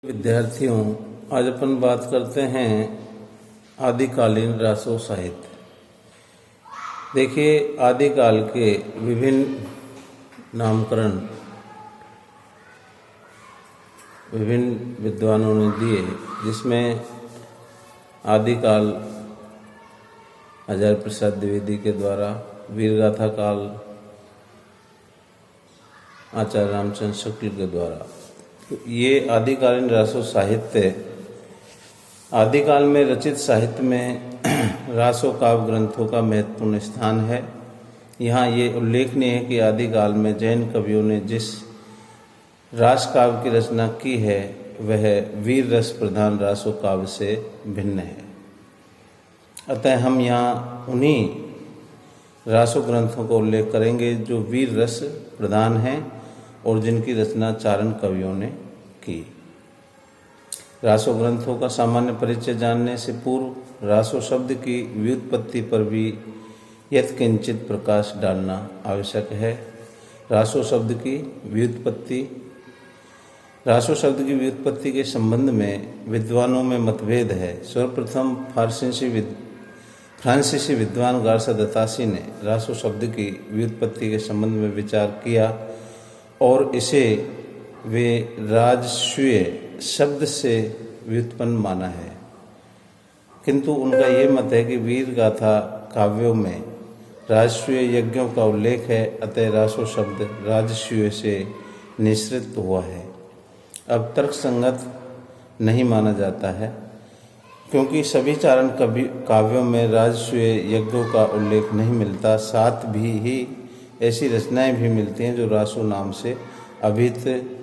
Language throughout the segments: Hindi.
विद्यार्थियों, आज अपन बात करते हैं आदिकालीन रासो साहित्य। देखिए, आदिकाल के विभिन्न नामकरण विभिन्न विद्वानों ने दिए, जिसमें आदिकाल आचार्य प्रसाद द्विवेदी के द्वारा, वीरगाथा काल आचार्य रामचंद्र शुक्ल के द्वारा। ये आदिकालीन रासो साहित्य आदिकाल में रचित साहित्य में रासो काव्य ग्रंथों का महत्वपूर्ण स्थान है। यहाँ ये उल्लेखनीय है कि आदिकाल में जैन कवियों ने जिस रास काव्य की रचना की है वह वीर रस प्रधान रासो काव्य से भिन्न है। अतः हम यहाँ उन्हीं रासो ग्रंथों का उल्लेख करेंगे जो वीर रस प्रधान हैं और जिनकी रचना चारण कवियों ने की। रासो ग्रंथों का सामान्य परिचय जानने से पूर्व रासो शब्द की व्युत्पत्ति पर भी यत्किंचित प्रकाश डालना आवश्यक है। रासो शब्द की व्युत्पत्ति के संबंध में विद्वानों में मतभेद है। सर्वप्रथम फ्रांसीसी विद्वान गार्सा दतासी ने रासो शब्द की व्युत्पत्ति के संबंध में विचार किया और इसे वे राजस्वीय शब्द से व्युत्पन्न माना है, किंतु उनका ये मत है कि वीर गाथा काव्यों में राजस्वीय यज्ञों का उल्लेख है, अतः रासो शब्द राजस्वीय से निःसृत हुआ है। अब तर्कसंगत नहीं माना जाता है, क्योंकि सभी चारण काव्यों में राजस्वीय यज्ञों का उल्लेख नहीं मिलता। साथ ही ऐसी रचनाएं भी मिलती हैं जो रासो नाम से अभिहित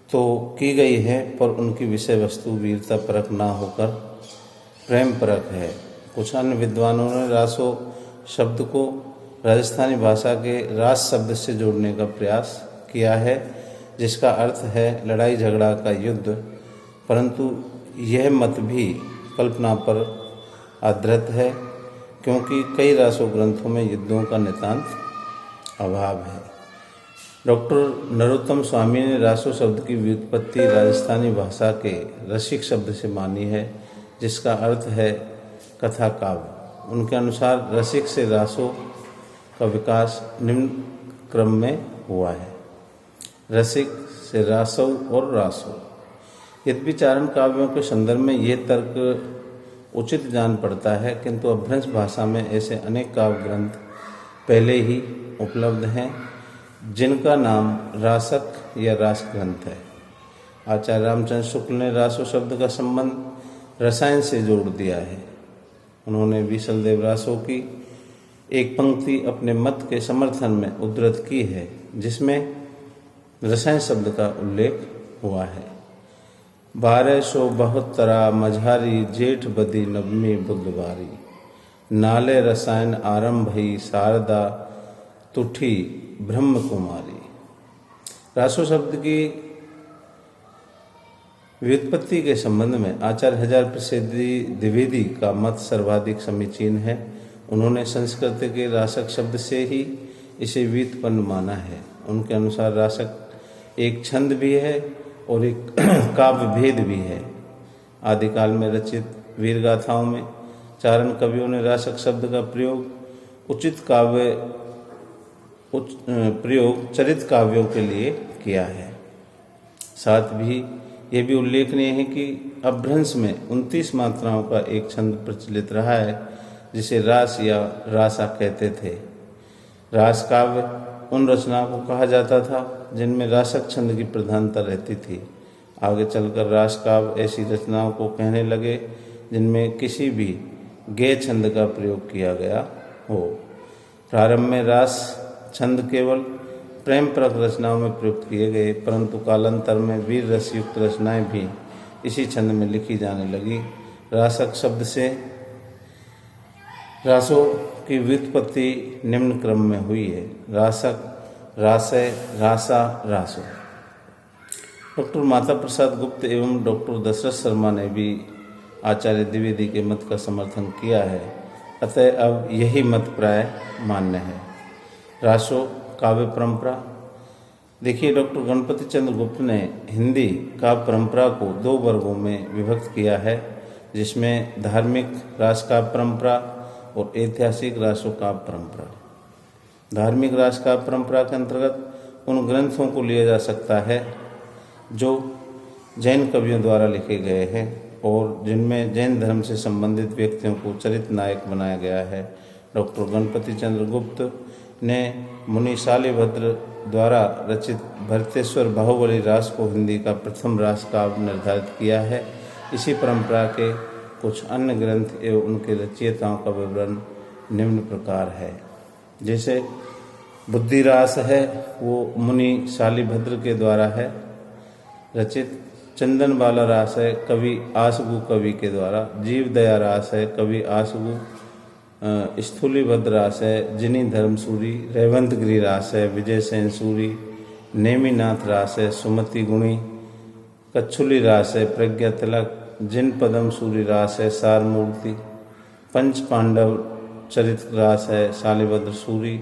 तो की गई है, पर उनकी विषय वस्तु वीरता परक ना होकर प्रेम परक है। कुछ अन्य विद्वानों ने रासो शब्द को राजस्थानी भाषा के रास शब्द से जोड़ने का प्रयास किया है, जिसका अर्थ है लड़ाई झगड़ा का युद्ध, परंतु यह मत भी कल्पना पर आधारित है, क्योंकि कई रासो ग्रंथों में युद्धों का नितांत अभाव है। डॉक्टर नरोत्तम स्वामी ने रासो शब्द की व्युत्पत्ति राजस्थानी भाषा के रसिक शब्द से मानी है, जिसका अर्थ है कथा काव्य। उनके अनुसार रसिक से रासो का विकास निम्न क्रम में हुआ है: रसिक से रासव और रासो। यद्यपि चारण काव्यों के संदर्भ में ये तर्क उचित जान पड़ता है, किंतु अपभ्रंश भाषा में ऐसे अनेक काव्य ग्रंथ पहले ही उपलब्ध हैं जिनका नाम रासक या रास ग्रंथ है। आचार्य रामचंद्र शुक्ल ने रासो शब्द का संबंध रसायन से जोड़ दिया है। उन्होंने विशलदेव रासो की एक पंक्ति अपने मत के समर्थन में उद्धृत की है, जिसमें रसायन शब्द का उल्लेख हुआ है: 1272 मझारी जेठ बदी नवमी बुधवारी, नाले रसायन आरंभ भई शारदा तुठी ब्रह्म कुमारी। रासो शब्द की व्युत्पत्ति के संबंध में आचार्य हजार प्रसाद द्विवेदी का मत सर्वाधिक समीचीन है। उन्होंने संस्कृत के रासक शब्द से ही इसे व्युत्पन्न माना है। उनके अनुसार रासक एक छंद भी है और एक काव्य भेद भी है। आदिकाल में रचित वीरगाथाओं में चारण कवियों ने रासक शब्द का प्रयोग चरित काव्यों के लिए किया है। साथ भी यह भी उल्लेखनीय है कि अपभ्रंश में 29 मात्राओं का एक छंद प्रचलित रहा है, जिसे रास या रासा कहते थे। रास काव्य उन रचनाओं को कहा जाता था जिनमें रासक छंद की प्रधानता रहती थी। आगे चलकर रास काव्य ऐसी रचनाओं को कहने लगे जिनमें किसी भी गेय छंद का प्रयोग किया गया हो। प्रारंभ में रास छंद केवल प्रेम परक रचनाओं में प्रयुक्त किए गए, परंतु कालांतर में वीर रस युक्त रचनाएं भी इसी छंद में लिखी जाने लगी। रासक शब्द से रासो की व्युत्पत्ति निम्न क्रम में हुई है: रासक, रासय, रासा, रासो। डॉक्टर माता प्रसाद गुप्त एवं डॉक्टर दशरथ शर्मा ने भी आचार्य द्विवेदी के मत का समर्थन किया है, अतः अब यही मत प्राय मान्य है। रासो काव्य परंपरा देखिए, डॉक्टर गणपति चंद्र गुप्त ने हिंदी काव्य परंपरा को 2 वर्गों में विभक्त किया है, जिसमें धार्मिक रास काव्य परंपरा और ऐतिहासिक रासो काव्य परंपरा। धार्मिक रास काव्य परंपरा के अंतर्गत उन ग्रंथों को लिया जा सकता है जो जैन कवियों द्वारा लिखे गए हैं और जिनमें जैन धर्म से संबंधित व्यक्तियों को चरित्र नायक बनाया गया है। डॉक्टर गणपति चंद्र गुप्त ने मुनि शालिभद्र द्वारा रचित भरतेश्वर बाहुबली रास को हिंदी का प्रथम रास काव्य निर्धारित किया है। इसी परंपरा के कुछ अन्य ग्रंथ एवं उनके रचयिताओं का विवरण निम्न प्रकार है। जैसे बुद्धि रास है, वो मुनि शालिभद्र के द्वारा है रचित। चंदन बाला रास है, कवि आसगु कवि के द्वारा। जीव दया रास है, कवि आसगु। स्थूलीभद्र रास है, जिनी धर्मसूरी। रेवंतगिरी रास है, विजय सेन सूरी। नेमिनाथ रास है, सुमति गुणी। कच्छुली रास है, प्रज्ञा तिलक। जिन पदम सूरी रास है, सारमूर्ति। पंच पांडव चरित्र रास है, शालिभद्र सूरी।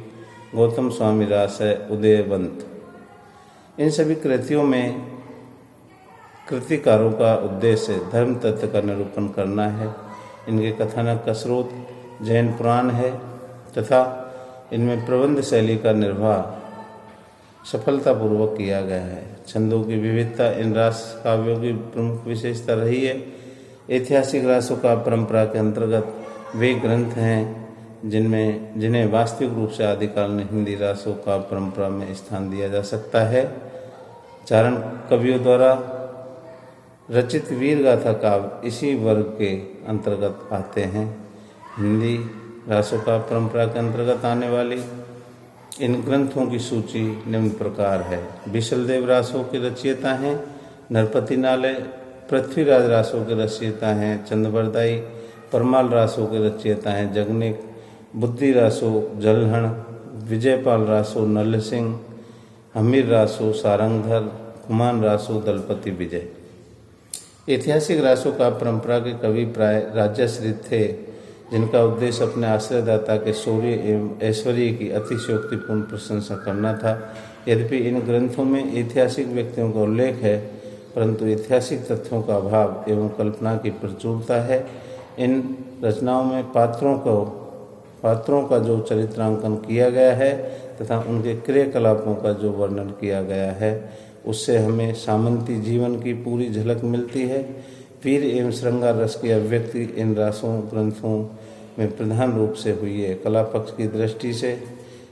गौतम स्वामी रास है, उदयवंत। इन सभी कृतियों में कृतिकारों का उद्देश्य धर्म तत्व का निरूपण करना है। इनके कथानक का स्रोत जैन पुराण है तथा इनमें प्रबंध शैली का निर्वाह सफलतापूर्वक किया गया है। छंदों की विविधता इन रास काव्यों की प्रमुख विशेषता रही है। ऐतिहासिक रासों का परंपरा के अंतर्गत वे ग्रंथ हैं जिन्हें वास्तविक रूप से आदिकाल हिंदी रासों का परंपरा में स्थान दिया जा सकता है। चारण कवियों द्वारा रचित वीर गाथा काव्य इसी वर्ग के अंतर्गत आते हैं। हिंदी रासों का परंपरा के अंतर्गत आने वाली इन ग्रंथों की सूची निम्न प्रकार है। बिशलदेव रासों के रचयिता हैं नरपति नाले। पृथ्वीराज रासों के रचयिता हैं चंद्रवरदाई। परमाल रासों के रचयिता हैं जगनिक। बुद्धि रासो जलहण। विजयपाल रासो नल्ल सिंह। हमीर रासो सारंगधर। कुमान रासो दलपति विजय। ऐतिहासिक रासों का परंपरा के कवि प्राय राजश्रित थे, जिनका उद्देश्य अपने आश्रयदाता के शौर्य एवं ऐश्वर्य की अतिशयोक्तिपूर्ण प्रशंसा करना था। यद्यपि इन ग्रंथों में ऐतिहासिक व्यक्तियों का उल्लेख है, परंतु ऐतिहासिक तथ्यों का अभाव एवं कल्पना की प्रचुरता है। इन रचनाओं में पात्रों का जो चरित्रांकन किया गया है तथा उनके क्रियाकलापों का जो वर्णन किया गया है, उससे हमें सामंती जीवन की पूरी झलक मिलती है। वीर एवं श्रृंगार रस की अभिव्यक्ति इन रासों ग्रंथों में प्रधान रूप से हुई है। कला पक्ष की दृष्टि से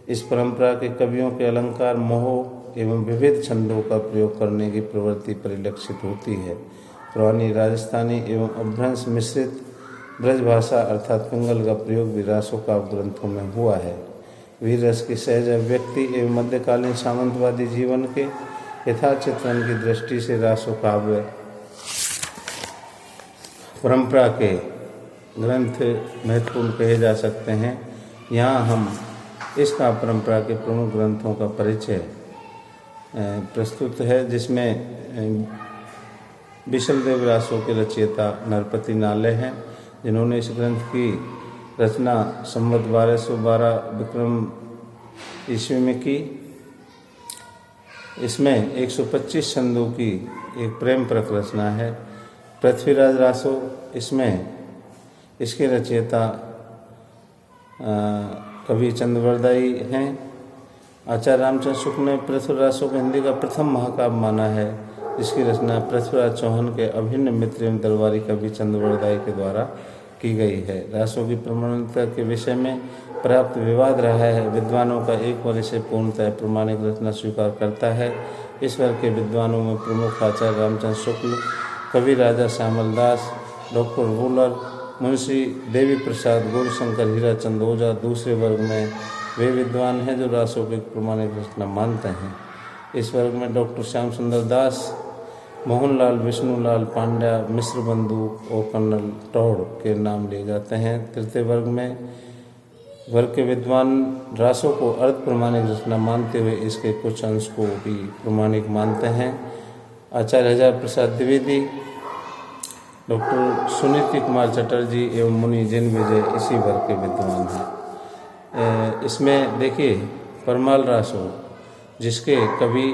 इस परंपरा के कवियों के अलंकार, मोह एवं विविध छंदों का प्रयोग करने की प्रवृत्ति परिलक्षित होती है। पुरानी राजस्थानी एवं अपभ्रंश मिश्रित ब्रजभाषा अर्थात पिंगल का प्रयोग भी रासों का ग्रंथों में हुआ है। वीर रस की सहज अभिव्यक्ति एवं मध्यकालीन सामंतवादी जीवन के यथाचित्रण की दृष्टि से रासों काव्य परंपरा के ग्रंथ महत्वपूर्ण कहे जा सकते हैं। यहाँ हम इस काव्य परंपरा के प्रमुख ग्रंथों का परिचय प्रस्तुत है, जिसमें बिशलदेव रासों के रचयिता नरपति नाले हैं, जिन्होंने इस ग्रंथ की रचना संवत 1212 विक्रम ईस्वी में की। इसमें 125 छंदों की एक प्रेम परक रचना है। पृथ्वीराज रासो, इसमें इसके रचयिता कवि चंद्रवरदाई हैं। आचार्य रामचंद्र शुक्ल ने पृथ्वीराज रासो को हिंदी का प्रथम महाकाव्य माना है, जिसकी रचना पृथ्वीराज चौहान के अभिन्न मित्र एवं दरबारी कवि चंद्रवरदाई के द्वारा की गई है। रासों की प्रमाणिकता के विषय में पर्याप्त विवाद रहा है। विद्वानों का एक वर्ग से पूर्णतः प्रमाणिक रचना स्वीकार करता है। इस वर्ग के विद्वानों में प्रमुख आचार्य रामचंद्र शुक्ल, कवि राजा श्यामल दास, डॉक्टर वूलर, मुंशी देवी प्रसाद, गौरीशंकर, हीरा चंद ओझा। दूसरे वर्ग में वे विद्वान हैं जो रासों की प्रमाणिक रचना मानते हैं। इस वर्ग में डॉक्टर श्याम सुंदर दास, मोहनलाल, विष्णुलाल पांड्या, मिश्र बंधु और कर्नल टौड़ के नाम लिए जाते हैं। तृतीय वर्ग के विद्वान रासों को अर्ध प्रमाणिक रचना मानते हुए इसके कुछ अंश को भी प्रमाणिक मानते हैं। आचार्य हजार प्रसाद द्विवेदी, डॉक्टर सुनीति कुमार चटर्जी एवं मुनि जिन विजय इसी वर्ग के विद्वान हैं। इसमें देखिए परमाल रासो जिसके कवि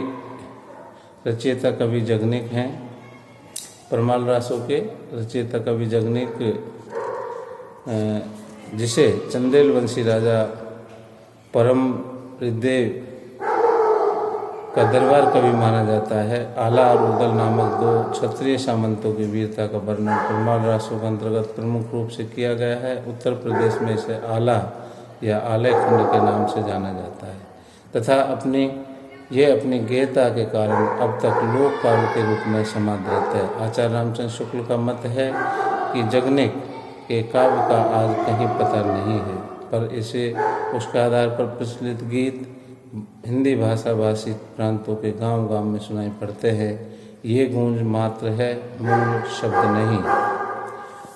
रचयिता कवि जगनिक हैं। परमाल रासों के रचयिता कवि जगनिक, जिसे चंदेल वंशी राजा परम ऋदेव का दरबार कवि माना जाता है। आला और उदल नामक दो क्षत्रिय सामंतों की वीरता का वर्णन परमाल रासों के अंतर्गत प्रमुख रूप से किया गया है। उत्तर प्रदेश में इसे आला या आलय खंड के नाम से जाना जाता है तथा अपनी गेयता के कारण अब तक लोक काव्य के रूप में समादृत है। आचार्य रामचंद्र शुक्ल का मत है कि जगनिक के काव्य का आज कहीं पता नहीं है, पर इसे उसके आधार पर प्रचलित गीत हिंदी भाषा भाषी प्रांतों के गांव-गांव में सुनाई पड़ते हैं। ये गूंज मात्र है, मूल शब्द नहीं।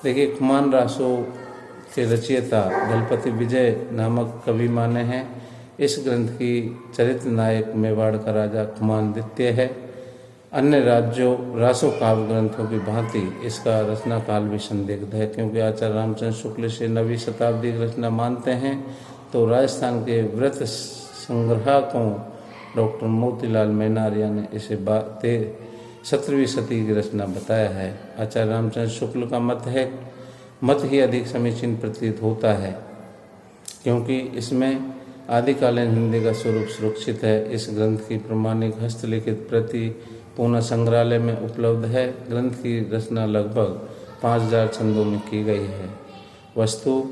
देखिए, खुमान रासों के रचयिता दलपति विजय नामक कवि माने हैं। इस ग्रंथ की चरित्र नायक मेवाड़ का राजा खुमान द्वितीय है। अन्य राज्यों रासो काव्य ग्रंथों की भांति इसका रचना काल भी संदिग्ध है, क्योंकि आचार्य रामचंद्र शुक्ल से 9वीं शताब्दी की रचना मानते हैं तो राजस्थान के व्रत संग्राहकों डॉक्टर मोतीलाल मेनारिया ने इसे 17वीं शती की रचना बताया है। आचार्य रामचंद्र शुक्ल का मत ही अधिक समीचीन प्रतीत होता है, क्योंकि इसमें आदिकालीन हिंदी का स्वरूप सुरक्षित है। इस ग्रंथ की प्रमाणिक हस्तलिखित प्रति पूना संग्रहालय में उपलब्ध है। ग्रंथ की रचना लगभग 5000 छंदों में की गई है। वस्तु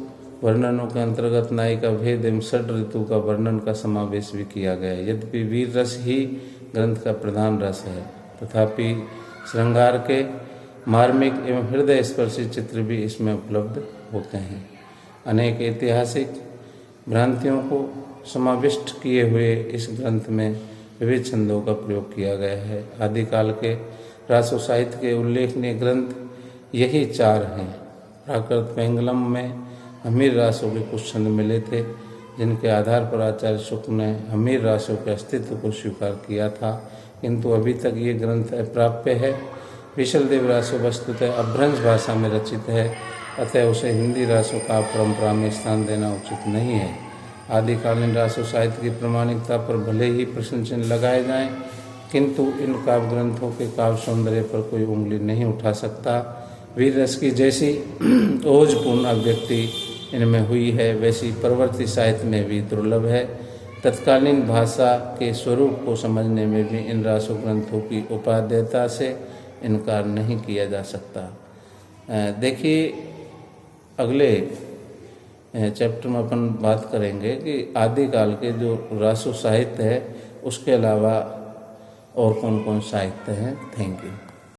वर्णनों के अंतर्गत नायिका भेद एवं षड ऋतु का वर्णन का समावेश भी किया गया है। यद्यपि वीर रस ही ग्रंथ का प्रधान रस है, तथापि श्रृंगार के मार्मिक एवं हृदय स्पर्शी चित्र भी इसमें उपलब्ध होते हैं। अनेक ऐतिहासिक भ्रांतियों को समाविष्ट किए हुए इस ग्रंथ में विविध छंदों का प्रयोग किया गया है। आदिकाल के रासो साहित्य के उल्लेखनीय ग्रंथ यही 4 हैं। प्राकृत पेंगलम में हमीर रासों के कुछ छंद मिले थे, जिनके आधार पर आचार्य शुक्ल ने हमीर रासों के अस्तित्व को स्वीकार किया था, किंतु अभी तक ये ग्रंथ अप्राप्य है। विशलदेव रासो वस्तुतः अभ्रंश भाषा में रचित है, अतः उसे हिंदी रासों का परंपरा में स्थान देना उचित नहीं है। आदिकालीन रासो साहित्य की प्रमाणिकता पर भले ही प्रश्न चिन्ह लगाए जाएं, किंतु इन काव्य ग्रंथों के काव्य सौंदर्य पर कोई उंगली नहीं उठा सकता। वीर रस की जैसी ओजपूर्ण अभिव्यक्ति इनमें हुई है, वैसी परवर्ती साहित्य में भी दुर्लभ है। तत्कालीन भाषा के स्वरूप को समझने में भी इन रासो ग्रंथों की उपादेयता से इनकार नहीं किया जा सकता। देखिए, अगले चैप्टर में अपन बात करेंगे कि आदिकाल के जो रासो साहित्य है उसके अलावा और कौन कौन साहित्य हैं। Thank you.